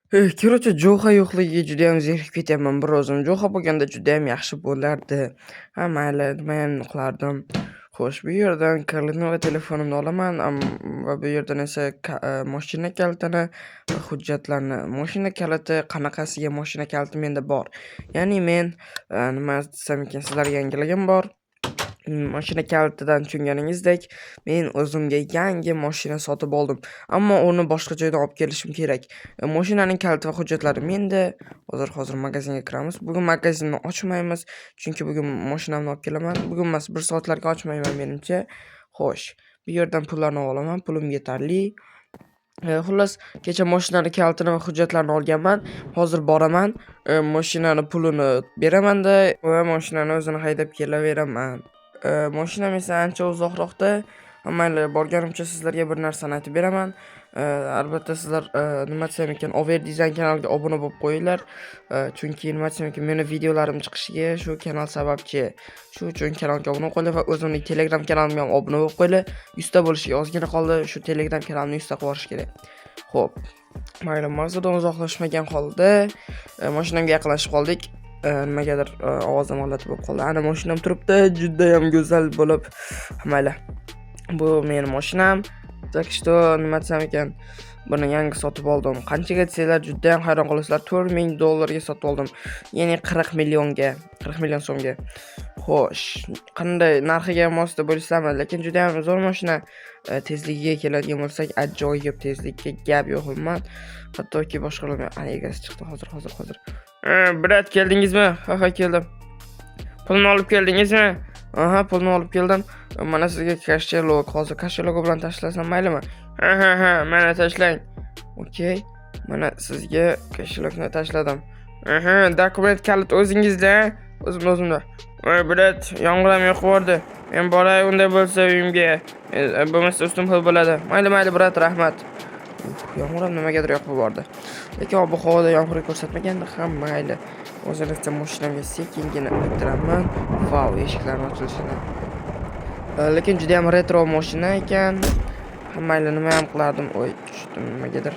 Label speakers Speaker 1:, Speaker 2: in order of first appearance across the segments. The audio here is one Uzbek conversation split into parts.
Speaker 1: Короче, Jo'xa yo'qligiga judayam zerikib ketyapman bir o'zim. Jo'xa bo'lganda judayam yaxshi bo'lardi. Ha, mayli, nimayam qilardim. Xo'sh, bu yerdan kalitni va telefonimni olaman, va bu yerdan esa mashina kalitini va hujjatlarni. Mashina kaliti qanaqasiga mashina kaliti menda bor. Ya'ni men nima desam ekan, sizlarga yangilagim bor. Mashina kalitidan tushunganingizdek, men o'zimga yangi mashina sotib oldim. Ammo uni boshqa joydan olib kelishim kerak. Mashinaning kaliti va hujjatlari menda. Hozir magazinga kiramiz. Bugun magazinni ochmaymiz, chunki bugun mashinamni olib kelaman. Bugun emas, 1 soatlarga ochmayman menimcha. Xo'sh, bu yerdan pullarni olaman. Pulim yetarli. Xullas, kecha mashinani kalitini va hujjatlarini olganman. Hozir boraman, mashinani pulini beraman-da va mashinani o'zini haydab kelaveraman. Mashinam esa ancha uzoqroqda. Mayli, borganimcha sizlarga bir narsani aytib beraman. Albatta sizlar nima desam ekan, Over Design kanaliga obuna bo'lib qo'yinglar. Chunki nima desam ekan, meni videolarim chiqishiga shu kanal sababchi. Shu uchun kanalga obuna qo'yinglar va o'zimning Telegram kanalimga ham obuna bo'lib qo'yinglar. 100 ta bo'lishiga ozgina qoldi. Shu Telegram kanalimni 100 ta qilib yuborish kerak. Xo'p. Mayli, mavzudan uzoqlashmagan holda mashinamga yaqinlashib qoldik. Nimagadir ovozim g'alati bo'lib qoldi. Ana mashinam turibdi, judayam go'zal bo'lib. Mayli. Bu mening mashinam. Так что nima desam ekan, buni yangi sotib oldim. Qanchaga desanglar judayam hayron qolasizlar. $4000 sotib oldim. Ya'ni 40 millionga, 40 million so'mga. Xo'sh, qanday narxiga mos deb o'ylaysizlarmi? Lekin judayam zo'r mashina. Tezligiga keladigan bo'lsak, ajoyib tezlikka gap yo'q umuman. Hattoki boshqalarga egasi chiqdi hozir. Brat, keldingizmi? Ha, keldim. Pulni olib keldingizmi? Aha, pulni olib keldim. Mana sizga kashelok. Hozir kashelok bilan tashlasam maylimi? Ha, mana tashlang. Okey. Mana sizga kashelokni tashladim. Aha, dokument kalit o'zingizda. O'zimda. Voy brat, yomg'ir yoqib yubordi. Men boray unday bo'lsa uyimga. Bo'lmasa ustim pul bo'ladi. Mayli brat, rahmat. Yomg'ir nimagadir yoqib yubordi. Lekin bu havoda yomg'ir ko'rsatmaganda ham mayli. O'zimizcha mashinamga sekingina o'tiraman. Vau, eshiklarni ochilishini. Lekin juda ham retro mashina ekan. Mayli, nima ham qilardim? Voy, tushdim nimagadir.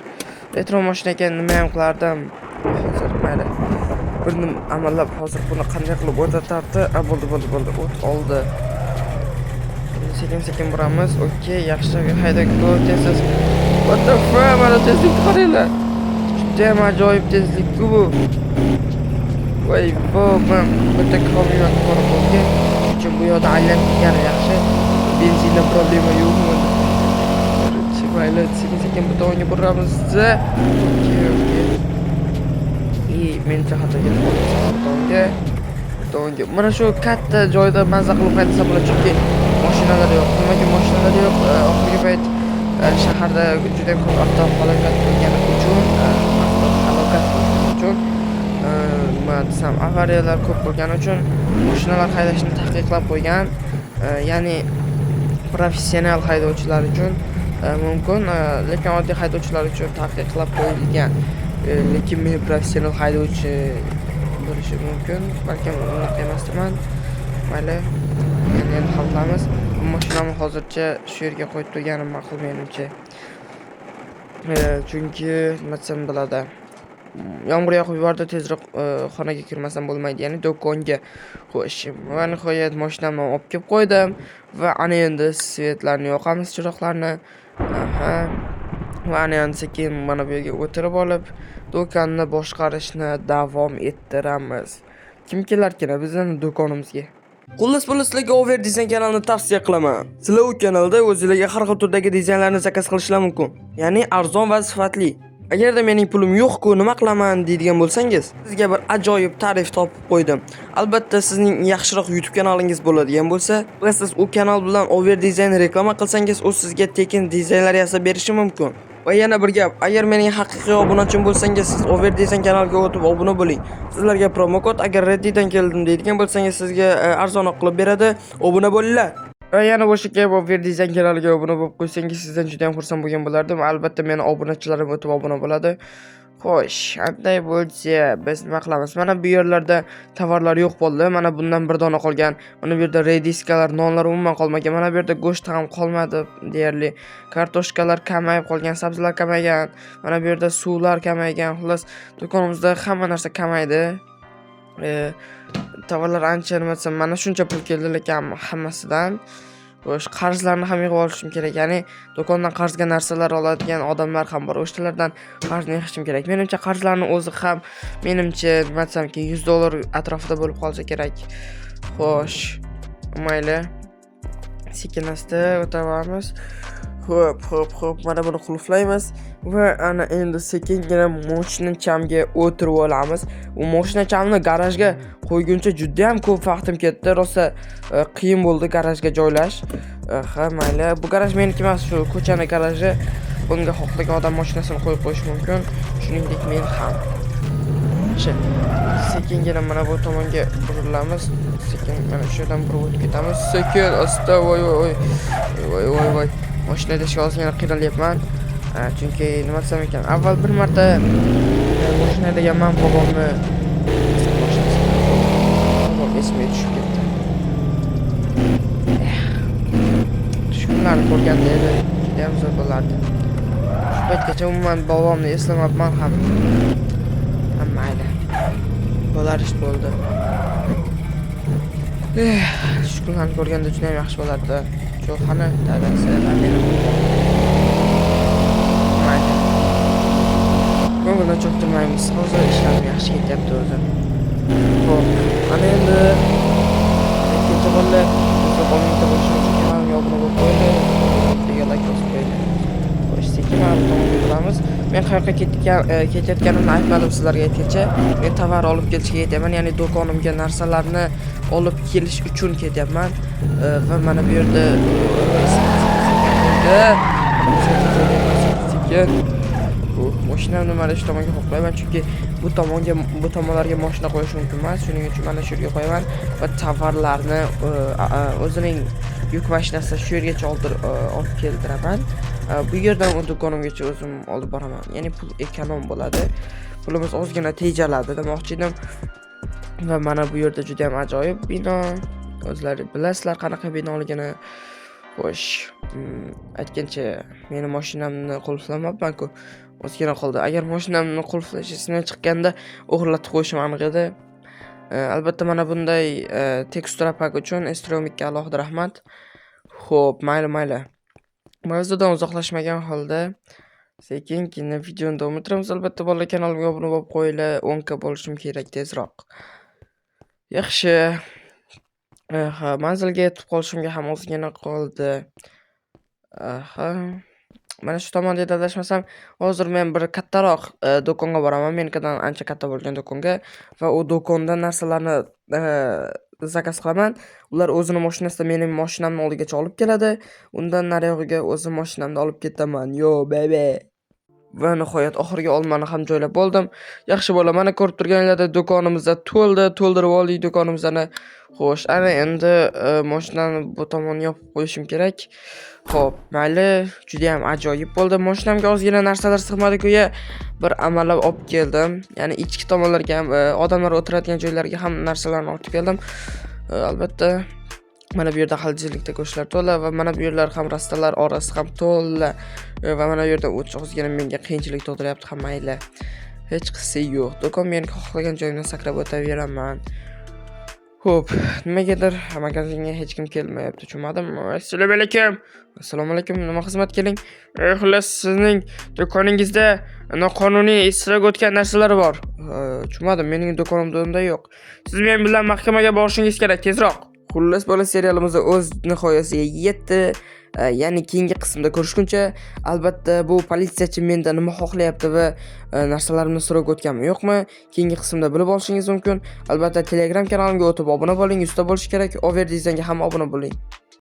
Speaker 1: Retro mashina ekan, nima ham qilardim? Hozir mayli. Buni amallab hozir buni qanday qilib o'tatardi? Bo'ldi. O't oldi. Sekin boramiz. Okey, yaxshi haydab o'tasiz. What the fuck? Mana tezlikni qaranglar. Judayam ajoyib tezlik bu. Voy, men bitta kamyon ko'rib bo'lgan. Chunki bu yoqda aylanib ketgani yaxshi. Benzinda problema yo'qmi? Mayli, sekin bu tomonga boramiz. Okey. Men jihatiga tomonga. Mana shu katta joyda mazza qilib qaytsa bo'ladi, chunki mashinalar yo'q. Nimaga mashinalar yo'q? Oxirgi payt shaharda juda ko'p avtohalokat bo'lgani uchun nima desam, avariyalar ko'p bo'lgani uchun mashinalar haydashni taqiqlab qo'ygan. Ya'ni professional haydovchilar uchun mumkin, lekin oddiy haydovchilar uchun taqiqlab qo'yilgan. Lekin men professional haydovchi bo'lishi mumkin. Balkim unaqa emasman. Mayli, endi hal qilamiz. Mashinamni hozircha shu yerga qo'yib turganim ma'qul menimcha. Chunki nima desam bo'ladi. Yomg'ir yoqib yubordi, tezroq xonaga kirmasam bo'lmaydi, ya'ni do'konga. Xo'sh, va nihoyat mashinamni olib kelib qo'ydim va ana endi svetlarni yoqamiz, chiroqlarni. Aha. Va ana endi sekin mana bu yerga o'tirib olib, do'konni boshqarishni davom ettiramiz. Kim kelarkan bizning do'konimizga? Xullas, sizlarga Over Design kanalini tavsiya qilaman. Sizlar u kanalda o'zingizlarga har xil turdagi dizaynlarni zakaz qilishingiz mumkin. Ya'ni arzon va sifatli. Agarda mening pulim yo'q-ku, nima qilaman deydigan bo'lsangiz, sizga bir ajoyib tarif topib qo'ydim. Albatta, sizning yaxshiroq YouTube kanalingiz bo'ladigan bo'lsa, siz u kanal bilan Over Design reklama qilsangiz, u sizga tekin dizaynlar yasab berishi mumkin. Va yana bir gap, agar mening haqiqiy obunachim bo'lsangiz, siz Over Design kanaliga o'tib obuna bo'ling. Sizlarga promo kod agar Redditdan keldim deydigan bo'lsangiz, sizga arzonroq qilib beradi. Obuna bo'linglar. Va yana o'sha kabi Over Design kanaliga obuna bo'lib qo'ysangiz, sizdan juda ham xursand bo'lgan bo'lardim. Albatta, meni obunachilarim o'tib obuna bo'ladi. Xo'sh, qanday bo'lsa, biz nima qilamiz? Mana bu yerlarda tovarlar yo'q bo'ldi. Mana bundan bir dona qolgan. Mana bu yerda rediskalar, nonlar umuman qolmagan. Mana bu yerda go'sht ham qolmadi deyarli. Kartoshkalar kamayib qolgan, sabzilar kamaygan. Mana bu yerda suvlar kamaygan. Xullas, do'konimizda hamma narsa kamaydi. Tovarlar ancha nima desam, mana shuncha pul keldi lekin hammasidan. Xo'sh, qarzlarni ham yig'ib olishim kerak. Ya'ni do'kondan qarzga narsalar oladigan odamlar ham bor. O'shalardan qarzni yig'ishim kerak. Menimcha qarzlarning o'zi ham menimcha nima desamki $100 atrofida bo'lib qolsa kerak. Xo'sh, mayli. Sekin-asta o'tamiz. Xo'p, mana buni qulflaymiz va ana endi sekingina mashinachamga o'tirib olamiz. U mashinachamni garajga qo'yguncha juda ham ko'p vaqtim ketdi. Rosa qiyin bo'ldi garajga joylash. Ha, mayli. Bu garaj meniki emas, shu ko'chani garaji. Bunga xohlagan odam mashinasini qo'yib qo'yish mumkin. Shuningdek men ham. Sekingina mana bu tomonga burilamiz. Sekin mana shu yerdan burib o'tib ketamiz. Sekin, asta, voy. Mashina haydashga ozgina qiynalyapman. Chunki nima desam ekan, avval bir marta mashina haydaganman, bobomni esimga tushib ketdi. Tushkunlarni ko'rganda edi, juda ham zo'r bo'lardi. Shu paytgacha umuman bobomni eslamabman ham. Mayli. Bo'lar ish bo'ldi. Tushkunlarni ko'rganda juda ham yaxshi bo'lardi. Cho'xani dadasi mayli. Ko'ngilni cho'ktirmaymiz. Hozir ishlarim yaxshi ketyapti o'zi. Xo'p, ana endi ikkinchi bo'ldi. Do'konimizda bo'lishimiz kerak. Yog'ni bo'lib qo'ydi. Degan like bosib qo'ydi. Xo'sh, sekin boramiz. Men qayoqqa ketayotganimni aytmadim sizlarga aytgancha. Men tovar olib kelishga ketyapman, ya'ni do'konimga narsalarni olib kelish uchun ketyapman. Va mana bu yerda mashinamni mana shu tomonga qo'ymayman, chunki bu tomonlarga mashina qo'yish mumkin emas. Shuning uchun mana shu yerga qo'yaman va tovarlarni o'zining yuk mashinasida shu yergacha olib keltiraman. Bu yerdan u do'konimgacha o'zim olib boraman. Ya'ni pul ekonom bo'ladi. Pulimiz ozgina tejaladi demoqchi edim. Va mana bu yerda juda ham ajoyib bino. O'zlari bilasizlar qanaqa binoligini. Xo'sh, aytgancha meni mashinamni qulflamabman-ku. Ozgina qoldi. Agar mashinamni qulflash esimdan chiqqanda o'g'irlatib qo'yishim aniq edi. Albatta mana bunday tekstura pak uchun Estromikka alohida rahmat. Xo'p, mayli. Mavzudan uzoqlashmagan holda sekin-keyin videoni davom ettiramiz. Albatta bolalar kanalimga obuna bo'lib qo'yinglar. 10 k bo'lishim kerak tezroq. Yaxshi. Manzilga yetib qolishimga ham ozgina qoldi. Mana shu tomonda adashmasam, hozir men bir kattaroq do'konga boraman. Menikidan ancha katta bo'lgan do'konga va u do'kondan narsalarni zakaz qilaman. Ular o'zining mashinasida mening mashinamni oldigacha olib keladi. Undan nariyog'iga o'zim mashinamni olib ketaman. Yo, baby. Va nihoyat oxirgi olmani ham joylab bo'ldim. Yaxshi bo'la, mana ko'rib turganinglarda do'konimizda to'ldirib oldik do'konimizni. Xo'sh, ana endi mashinani bu tomonga yopib qo'yishim kerak. Xo'p, mayli, juda ham ajoyib bo'ldi. Mashinamga ozgina narsalar sig'madi-ku-ya, bir amallab olib keldim. Ya'ni ichki tomonlarga ham, odamlar o'tiradigan joylarga ham narsalarni olib keldim. Albatta, mana bu yerda xaljilikda go'shtlar to'la va mana bu yerlar ham rastalar orasi ham to'la va mana bu yerda ozgina menga qiyinchilik tug'diryapti ham mayli. Hech qisi yo'q. Do'kon meni xohlagan joyimdan sakrab o'taveraman. Xo'p, nimagadir magazinga hech kim kelmayapti, tushunmadim. Assalomu alaykum. Nima xizmat keling? Xullas, sizning do'koningizda noqonuniy isroq o'tgan narsalar bor. Tushunmadim, mening do'konimda unday yo'q. Siz men bilan mahkamaga borishingiz kerak, tezroq. Xullas, bola serialimiz o'z nihoyasiga yetdi. Ya'ni keyingi qismda ko'rishguncha, albatta bu politsiyachi mendan nima xohlayapti va narsalarimni so'rab o'tganmi yo'qmi, keyingi qismda bilib olishingiz mumkin. Albatta Telegram kanalimga o'tib obuna bo'ling, usta bo'lish kerak. Over dizayniga ham obuna bo'ling.